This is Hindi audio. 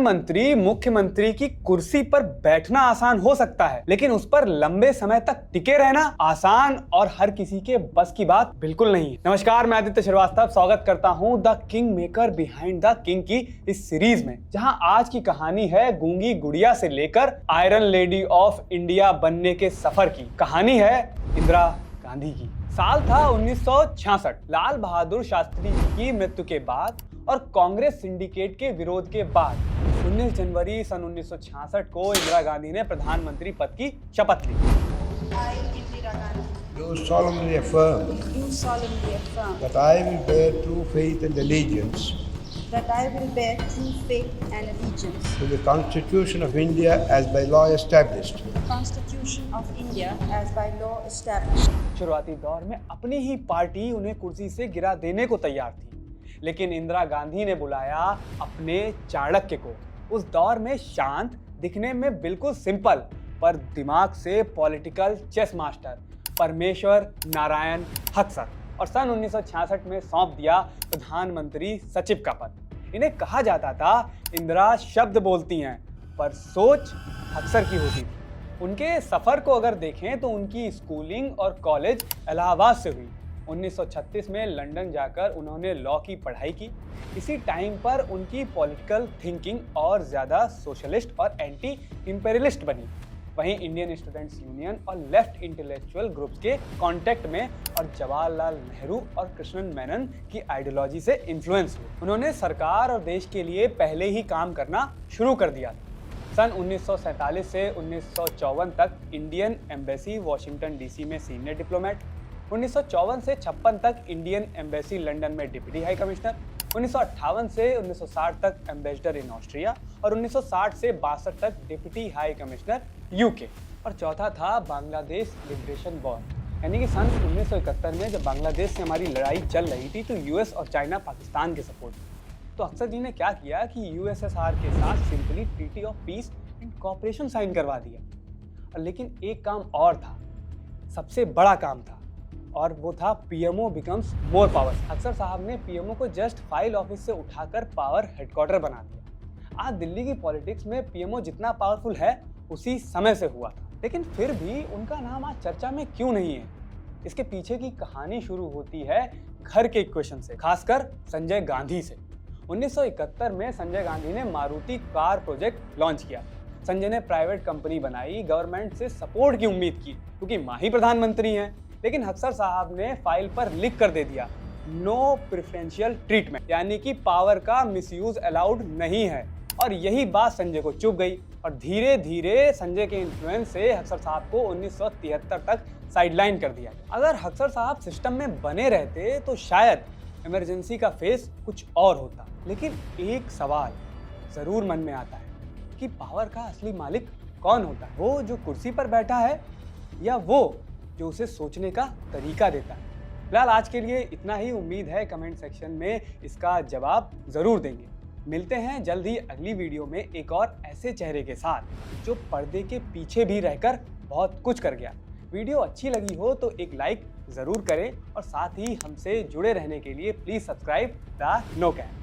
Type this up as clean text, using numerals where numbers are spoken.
प्रधानमंत्री मुख्यमंत्री की कुर्सी पर बैठना आसान हो सकता है, लेकिन उस पर लंबे समय तक टिके रहना आसान और हर किसी के बस की बात बिल्कुल नहीं है। नमस्कार, मैं आदित्य श्रीवास्तव स्वागत करता हूं the king maker behind the king की इस सीरीज में, जहां आज की कहानी है गूंगी गुड़िया से लेकर आयरन लेडी ऑफ इंडिया बनने के सफर की। कहानी है इंदिरा गांधी की। साल था 1966। लाल बहादुर शास्त्री की मृत्यु के बाद और कांग्रेस सिंडिकेट के विरोध के बाद 19 जनवरी सन 1966 को इंदिरा गांधी ने प्रधानमंत्री पद की शपथ ली। I, Indira Gandhi, Do solemnly affirm do solemnly affirm that I will bear true faith and allegiance that I will bear true faith and allegiance to the Constitution of India as by law established, to the Constitution of India as by law established. शुरुआती दौर में अपनी ही पार्टी उन्हें कुर्सी से गिरा देने को तैयार थी, लेकिन इंदिरा गांधी ने बुलाया अपने चाणक्य को। उस दौर में शांत, दिखने में बिल्कुल सिंपल पर दिमाग से पॉलिटिकल चेस मास्टर परमेश्वर नारायण हक्सर, और सन 1966 में सौंप दिया प्रधानमंत्री सचिव का पद। इन्हें कहा जाता था इंदिरा शब्द बोलती हैं पर सोच हक्सर की होती थी। उनके सफर को अगर देखें तो उनकी स्कूलिंग और कॉलेज इलाहाबाद से हुई। 1936 में लंदन जाकर उन्होंने लॉ की पढ़ाई की। इसी टाइम पर उनकी पॉलिटिकल थिंकिंग और ज़्यादा सोशलिस्ट और एंटी इंपेरियलिस्ट बनी। वहीं इंडियन स्टूडेंट्स यूनियन और लेफ्ट इंटेलेक्चुअल ग्रुप्स के कांटेक्ट में और जवाहरलाल नेहरू और कृष्णन मेनन की आइडियोलॉजी से इन्फ्लुएंस हुए। उन्होंने सरकार और देश के लिए पहले ही काम करना शुरू कर दिया था। सन 1947 से 1954 तक इंडियन एम्बेसी वाशिंगटन डीसी में सीनियर डिप्लोमेट, 1954 से 56 तक इंडियन एम्बेसी लंदन में डिप्टी हाई कमिश्नर, 1958 से 1960 तक एम्बेसडर इन ऑस्ट्रिया और 1960 से 62 तक डिप्टी हाई कमिश्नर यूके। और चौथा था बांग्लादेश लिबरेशन वॉर, यानी कि सन 1971 में जब बांग्लादेश से हमारी लड़ाई चल रही थी तो यूएस और चाइना पाकिस्तान के सपोर्ट में। तो अक्सर जी ने क्या किया कि यूएसएसआर के साथ simply treaty of peace and cooperation sign करवा दिया। लेकिन एक काम और था, सबसे बड़ा काम था, और वो था पीएमओ बिकम्स मोर पावर्स। अक्सर साहब ने पीएमओ को जस्ट फाइल ऑफिस से उठाकर पावर हेडक्वार्टर बना दिया। आज दिल्ली की पॉलिटिक्स में पीएमओ जितना पावरफुल है उसी समय से हुआ था, लेकिन फिर भी उनका नाम आज चर्चा में क्यों नहीं है? इसके पीछे की कहानी शुरू होती है घर के इक्वेशन से, खासकर संजय गांधी से। 1971 में संजय गांधी ने मारुति कार प्रोजेक्ट लॉन्च किया। संजय ने प्राइवेट कंपनी बनाई, गवर्नमेंट से सपोर्ट की उम्मीद की क्योंकि मां ही प्रधानमंत्री हैं। लेकिन हक्सर साहब ने फाइल पर लिख कर दे दिया नो प्रेफरेंशियल ट्रीटमेंट, यानी कि पावर का मिसयूज अलाउड नहीं है। और यही बात संजय को चुभ गई और धीरे धीरे संजय के इन्फ्लुएंस से हक्सर साहब को 1973 तक साइडलाइन कर दिया। अगर हक्सर साहब सिस्टम में बने रहते तो शायद इमरजेंसी का फेस कुछ और होता। लेकिन एक सवाल जरूर मन में आता है कि पावर का असली मालिक कौन होता है? वो जो कुर्सी पर बैठा है या वो जो उसे सोचने का तरीका देता है? फिलहाल आज के लिए इतना ही। उम्मीद है कमेंट सेक्शन में इसका जवाब जरूर देंगे। मिलते हैं जल्द ही अगली वीडियो में एक और ऐसे चेहरे के साथ जो पर्दे के पीछे भी रहकर बहुत कुछ कर गया। वीडियो अच्छी लगी हो तो एक लाइक ज़रूर करें और साथ ही हमसे जुड़े रहने के लिए please subscribe the know can.